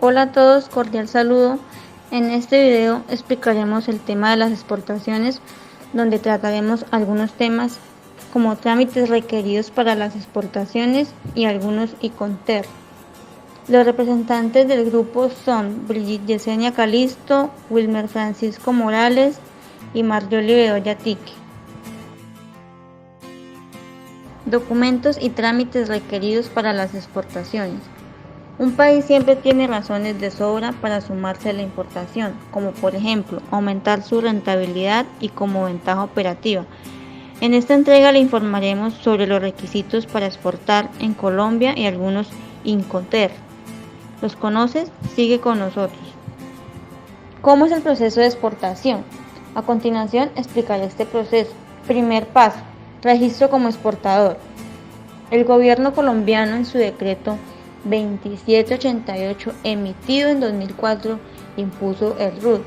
Hola a todos, cordial saludo. En este video explicaremos el tema de las exportaciones, donde trataremos algunos temas como trámites requeridos para las exportaciones y algunos Iconter. Los representantes del grupo son Brigitte Yesenia Calisto, Wilmer Francisco Morales y Marjorie Bedoya Tique. Documentos y trámites requeridos para las exportaciones. Un país siempre tiene razones de sobra para sumarse a la importación, como por ejemplo, aumentar su rentabilidad y como ventaja operativa. En esta entrega le informaremos sobre los requisitos para exportar en Colombia y algunos Incoterm. ¿Los conoces? Sigue con nosotros. ¿Cómo es el proceso de exportación? A continuación explicaré este proceso. Primer paso, registro como exportador. El gobierno colombiano en su decreto 2788 emitido en 2004 impuso el RUT,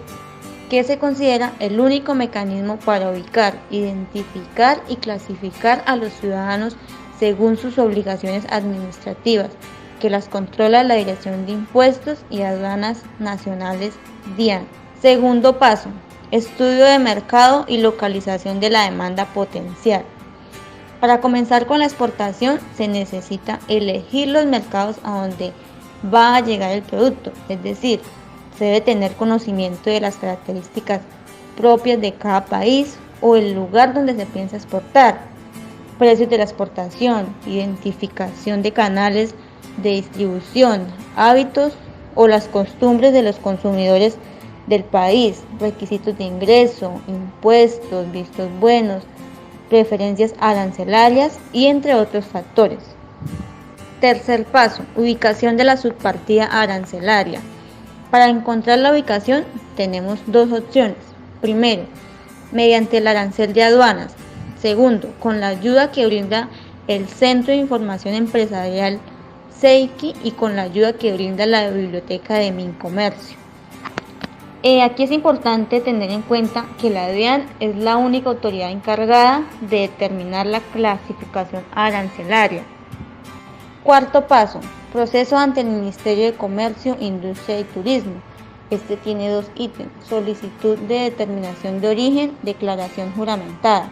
que se considera el único mecanismo para ubicar, identificar y clasificar a los ciudadanos según sus obligaciones administrativas, que las controla la Dirección de Impuestos y Aduanas Nacionales DIAN. Segundo paso, estudio de mercado y localización de la demanda potencial. Para comenzar con la exportación se necesita elegir los mercados a donde va a llegar el producto, es decir, se debe tener conocimiento de las características propias de cada país o el lugar donde se piensa exportar, precios de la exportación, identificación de canales de distribución, hábitos o las costumbres de los consumidores del país, requisitos de ingreso, impuestos, vistos buenos, preferencias arancelarias y entre otros factores. Tercer paso, ubicación de la subpartida arancelaria. Para encontrar la ubicación tenemos dos opciones. Primero, mediante el arancel de aduanas. Segundo, con la ayuda que brinda el Centro de Información Empresarial CEICI y con la ayuda que brinda la biblioteca de Mincomercio. Aquí es importante tener en cuenta que la DIAN es la única autoridad encargada de determinar la clasificación arancelaria. Cuarto paso, proceso ante el Ministerio de Comercio, Industria y Turismo. Este tiene dos ítems, solicitud de determinación de origen, declaración juramentada.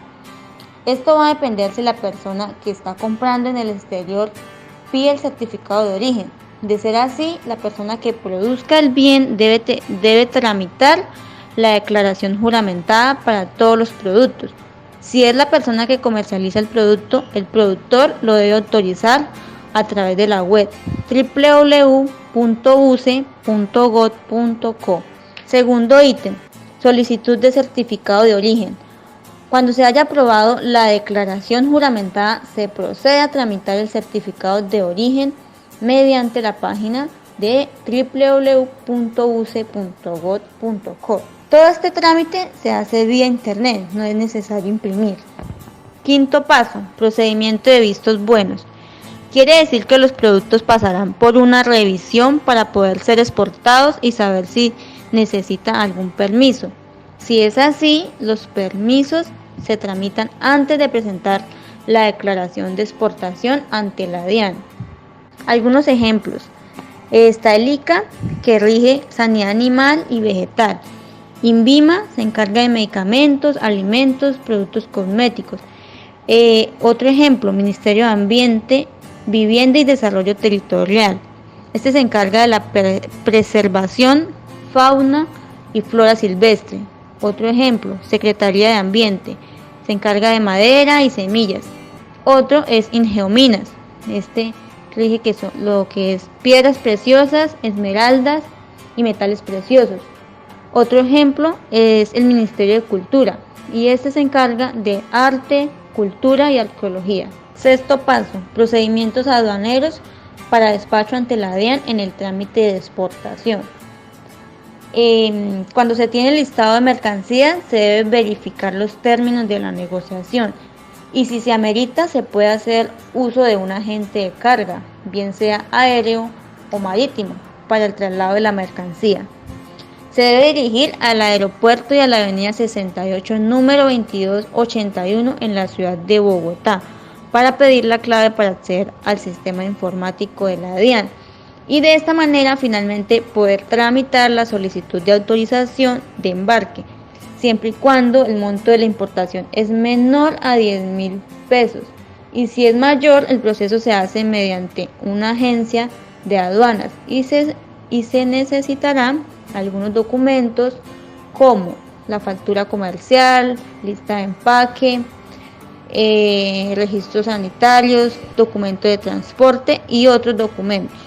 Esto va a depender si la persona que está comprando en el exterior pide el certificado de origen. De ser así, la persona que produzca el bien debe tramitar la declaración juramentada para todos los productos. Si es la persona que comercializa el producto, el productor lo debe autorizar a través de la web www.uce.gov.co. Segundo ítem, solicitud de certificado de origen. Cuando se haya aprobado la declaración juramentada, se procede a tramitar el certificado de origen mediante la página de www.uce.gov.co. Todo este trámite se hace vía internet, no es necesario imprimir. Quinto paso, procedimiento de vistos buenos. Quiere decir que los productos pasarán por una revisión para poder ser exportados y saber si necesita algún permiso. Si es así, los permisos se tramitan antes de presentar la declaración de exportación ante la DIAN. Algunos ejemplos. Está el ICA, que rige sanidad animal y vegetal. INVIMA se encarga de medicamentos, alimentos, productos cosméticos. Otro ejemplo, Ministerio de Ambiente, Vivienda y Desarrollo Territorial. Este se encarga de la preservación, fauna y flora silvestre. Otro ejemplo, Secretaría de Ambiente, se encarga de madera y semillas. Otro es Ingeominas. Este rige que son lo que es piedras preciosas, esmeraldas y metales preciosos. Otro ejemplo es el Ministerio de Cultura y este se encarga de arte, cultura y arqueología. Sexto paso, procedimientos aduaneros para despacho ante la DIAN en el trámite de exportación. Cuando se tiene el listado de mercancías se deben verificar los términos de la negociación. Y si se amerita, se puede hacer uso de un agente de carga, bien sea aéreo o marítimo, para el traslado de la mercancía. Se debe dirigir al aeropuerto y a la avenida 68, número 2281 en la ciudad de Bogotá, para pedir la clave para acceder al sistema informático de la DIAN. y de esta manera finalmente poder tramitar la solicitud de autorización de embarque, siempre y cuando el monto de la importación es menor a 10.000 pesos. Y si es mayor, el proceso se hace mediante una agencia de aduanas y se necesitarán algunos documentos como la factura comercial, lista de empaque, registros sanitarios, documento de transporte y otros documentos.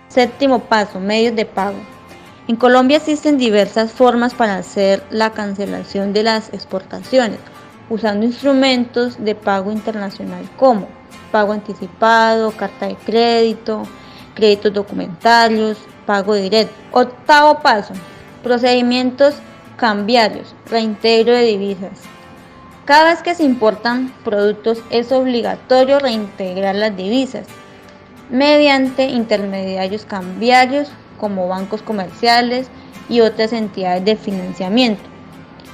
Séptimo paso, medios de pago. En Colombia existen diversas formas para hacer la cancelación de las exportaciones, usando instrumentos de pago internacional como pago anticipado, carta de crédito, créditos documentarios, pago directo. Octavo paso, procedimientos cambiarios, reintegro de divisas. Cada vez que se importan productos es obligatorio reintegrar las divisas mediante intermediarios cambiarios como bancos comerciales y otras entidades de financiamiento.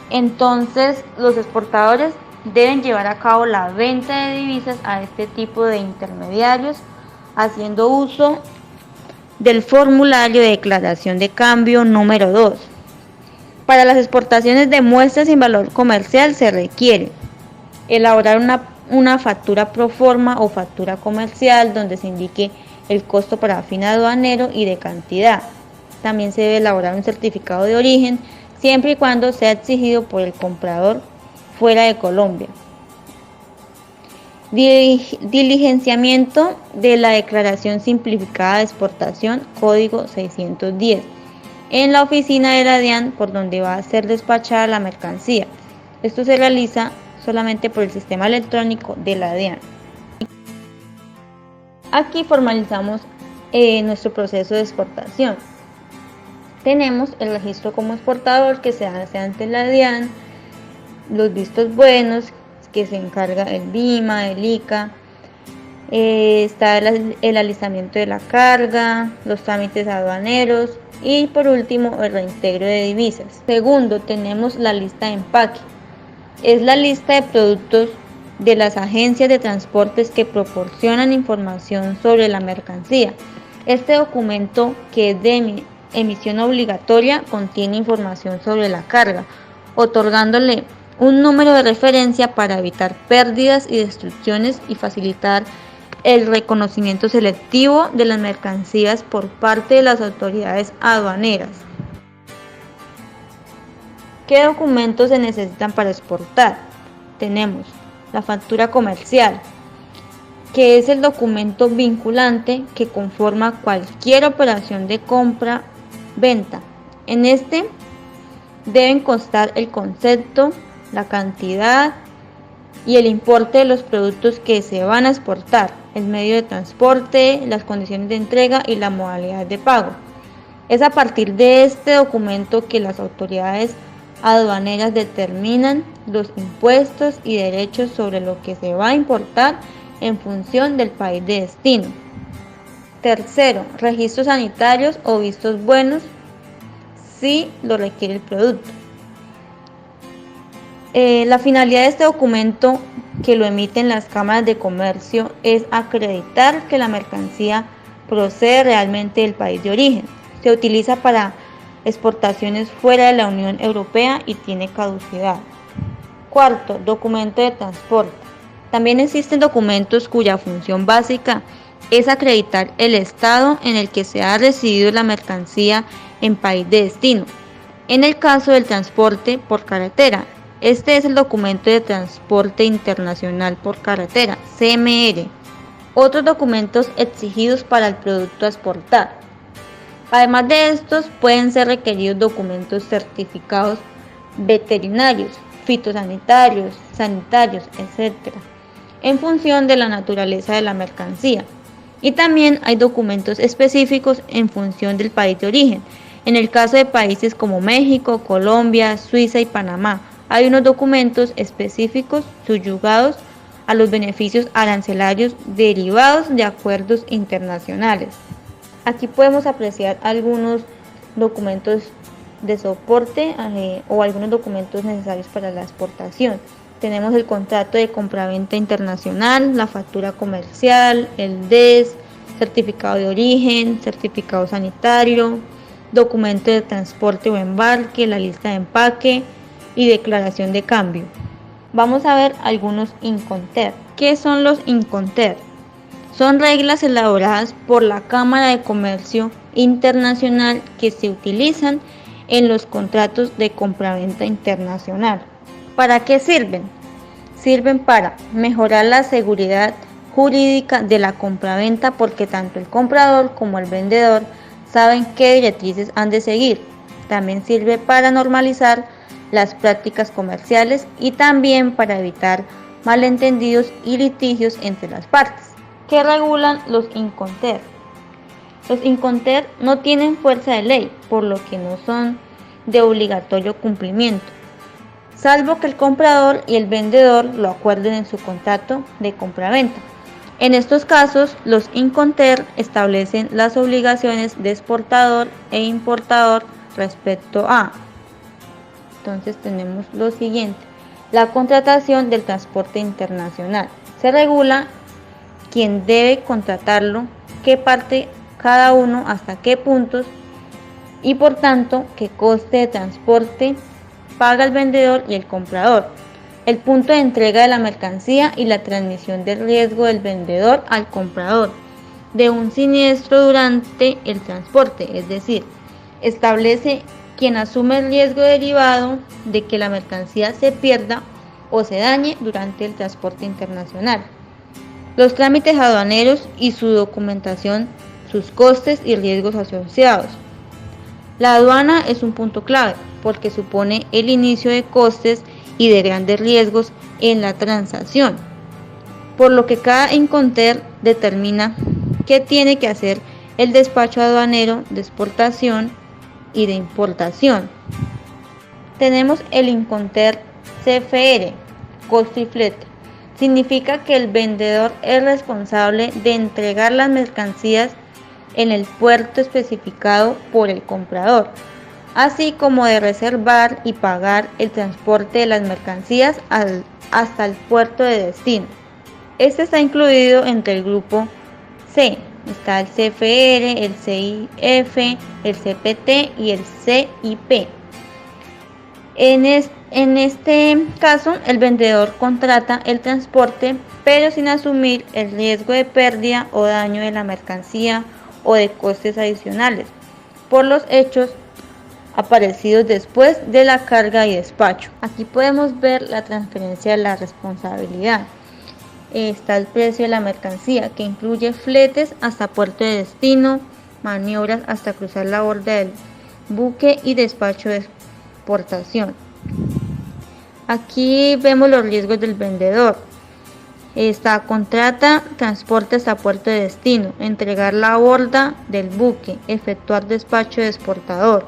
Entonces, los exportadores deben llevar a cabo la venta de divisas a este tipo de intermediarios, haciendo uso del formulario de declaración de cambio número 2. Para las exportaciones de muestras sin valor comercial se requiere elaborar una factura pro forma o factura comercial donde se indique el costo para fin aduanero y de cantidad. También se debe elaborar un certificado de origen, siempre y cuando sea exigido por el comprador fuera de Colombia. Diligenciamiento de la declaración simplificada de exportación, código 610, en la oficina de la DIAN por donde va a ser despachada la mercancía. Esto se realiza solamente por el sistema electrónico de la DIAN. Aquí formalizamos nuestro proceso de exportación. Tenemos el registro como exportador que se hace ante la DIAN, los vistos buenos que se encarga el BIMA, el ICA, está el alistamiento de la carga, los trámites aduaneros y por último el reintegro de divisas. Segundo, tenemos la lista de empaque. Es la lista de productos de las agencias de transportes que proporcionan información sobre la mercancía. Este documento, que es de emisión obligatoria, contiene información sobre la carga, otorgándole un número de referencia para evitar pérdidas y destrucciones y facilitar el reconocimiento selectivo de las mercancías por parte de las autoridades aduaneras. ¿Qué documentos se necesitan para exportar? Tenemos la factura comercial, que es el documento vinculante que conforma cualquier operación de compra-venta. En este deben constar el concepto, la cantidad y el importe de los productos que se van a exportar, el medio de transporte, las condiciones de entrega y la modalidad de pago. Es a partir de este documento que las autoridades aduaneras determinan los impuestos y derechos sobre lo que se va a importar en función del país de destino. Tercero, registros sanitarios o vistos buenos si lo requiere el producto. La finalidad de este documento, que lo emiten las cámaras de comercio, es acreditar que la mercancía procede realmente del país de origen. Se utiliza para exportaciones fuera de la Unión Europea y tiene caducidad. Cuarto, documento de transporte. También existen documentos cuya función básica es acreditar el estado en el que se ha recibido la mercancía en país de destino. En el caso del transporte por carretera, este es el documento de transporte internacional por carretera, CMR. Otros documentos exigidos para el producto a exportar. Además de estos, pueden ser requeridos documentos certificados veterinarios, fitosanitarios, sanitarios, etc., en función de la naturaleza de la mercancía. Y también hay documentos específicos en función del país de origen. En el caso de países como México, Colombia, Suiza y Panamá, hay unos documentos específicos subyugados a los beneficios arancelarios derivados de acuerdos internacionales. Aquí podemos apreciar algunos documentos de soporte o algunos documentos necesarios para la exportación. Tenemos el contrato de compraventa internacional, la factura comercial, el DES, certificado de origen, certificado sanitario, documento de transporte o embarque, la lista de empaque y declaración de cambio. Vamos a ver algunos Incoterm. ¿Qué son los Incoterm? Son reglas elaboradas por la Cámara de Comercio Internacional que se utilizan en los contratos de compraventa internacional. ¿Para qué sirven? Sirven para mejorar la seguridad jurídica de la compraventa porque tanto el comprador como el vendedor saben qué directrices han de seguir. También sirve para normalizar las prácticas comerciales y también para evitar malentendidos y litigios entre las partes. ¿Qué regulan los Incoterm? Los Incoterm no tienen fuerza de ley, por lo que no son de obligatorio cumplimiento, salvo que el comprador y el vendedor lo acuerden en su contrato de compraventa. En estos casos, los Incoterm establecen las obligaciones de exportador e importador respecto a. Entonces tenemos lo siguiente: la contratación del transporte internacional. Se regula quién debe contratarlo, qué parte cada uno, hasta qué puntos y por tanto qué coste de transporte paga el vendedor y el comprador, el punto de entrega de la mercancía y la transmisión del riesgo del vendedor al comprador de un siniestro durante el transporte, es decir, establece quien asume el riesgo derivado de que la mercancía se pierda o se dañe durante el transporte internacional, los trámites aduaneros y su documentación, sus costes y riesgos asociados. La aduana es un punto clave porque supone el inicio de costes y de grandes riesgos en la transacción, por lo que cada Incoterm determina qué tiene que hacer el despacho aduanero de exportación y de importación. Tenemos el Incoterm CFR, costo y flete. Significa que el vendedor es responsable de entregar las mercancías en el puerto especificado por el comprador, así como de reservar y pagar el transporte de las mercancías hasta el puerto de destino. Este está incluido entre el grupo C. Está el CFR, el CIF, el CPT y el CIP. En este caso, el vendedor contrata el transporte, pero sin asumir el riesgo de pérdida o daño de la mercancía o de costes adicionales por los hechos aparecidos después de la carga y despacho. Aquí podemos ver la transferencia de la responsabilidad. Está el precio de la mercancía, que incluye fletes hasta puerto de destino, maniobras hasta cruzar la borda del buque y despacho de exportación. Aquí vemos los riesgos del vendedor. Contrata transporte hasta puerto de destino, entregar la borda del buque, efectuar despacho de exportador.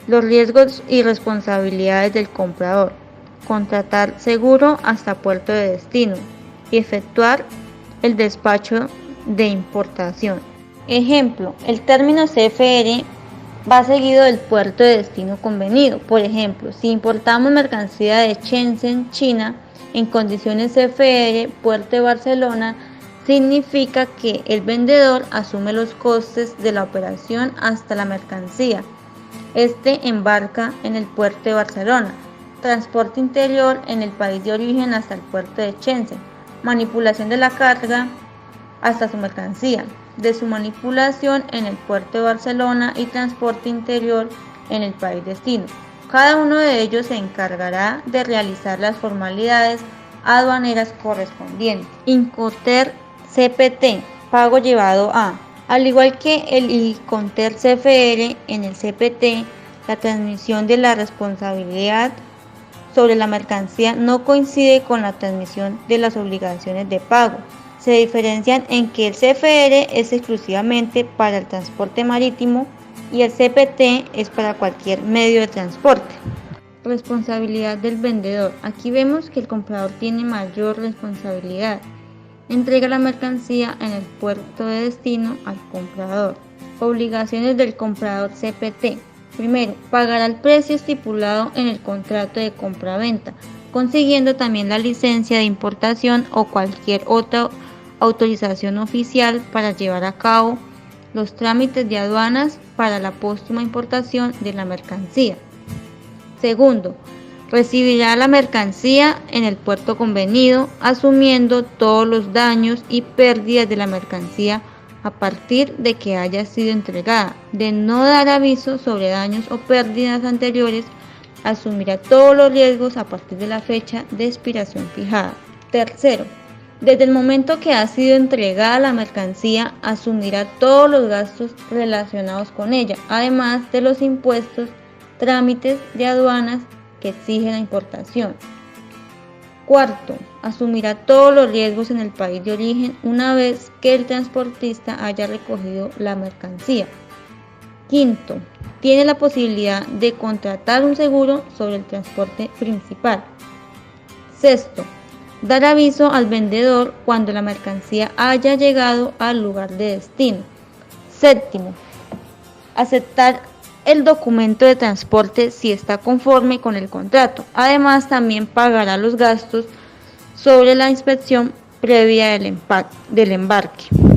Los riesgos y responsabilidades del comprador: contratar seguro hasta puerto de destino y efectuar el despacho de importación. Ejemplo: el término CFR va seguido del puerto de destino convenido. Por ejemplo, si importamos mercancía de Shenzhen, China, en condiciones CFR, puerto de Barcelona, significa que el vendedor asume los costes de la operación hasta la mercancía. Este embarca en el puerto de Barcelona, transporte interior en el país de origen hasta el puerto de Shenzhen, manipulación de la carga hasta su mercancía, de su manipulación en el puerto de Barcelona y transporte interior en el país destino. Cada uno de ellos se encargará de realizar las formalidades aduaneras correspondientes. Incoterm CPT, pago llevado a. Al igual que el Incoterm CFR, en el CPT, la transmisión de la responsabilidad sobre la mercancía no coincide con la transmisión de las obligaciones de pago. Se diferencian en que el CFR es exclusivamente para el transporte marítimo y el CPT es para cualquier medio de transporte. Responsabilidad del vendedor. Aquí vemos que el comprador tiene mayor responsabilidad. Entrega la mercancía en el puerto de destino al comprador. Obligaciones del comprador CPT. Primero, pagará el precio estipulado en el contrato de compraventa, consiguiendo también la licencia de importación o cualquier otra autorización oficial para llevar a cabo los trámites de aduanas para la póstuma importación de la mercancía. Segundo, recibirá la mercancía en el puerto convenido, asumiendo todos los daños y pérdidas de la mercancía a partir de que haya sido entregada. De no dar aviso sobre daños o pérdidas anteriores, asumirá todos los riesgos a partir de la fecha de expiración fijada. Tercero, desde el momento que ha sido entregada la mercancía, asumirá todos los gastos relacionados con ella, además de los impuestos, trámites de aduanas que exige la importación. Cuarto, asumirá todos los riesgos en el país de origen una vez que el transportista haya recogido la mercancía. Quinto, tiene la posibilidad de contratar un seguro sobre el transporte principal. Sexto, dar aviso al vendedor cuando la mercancía haya llegado al lugar de destino. Séptimo, aceptar el documento de transporte si está conforme con el contrato. Además, también pagará los gastos sobre la inspección previa del embarque.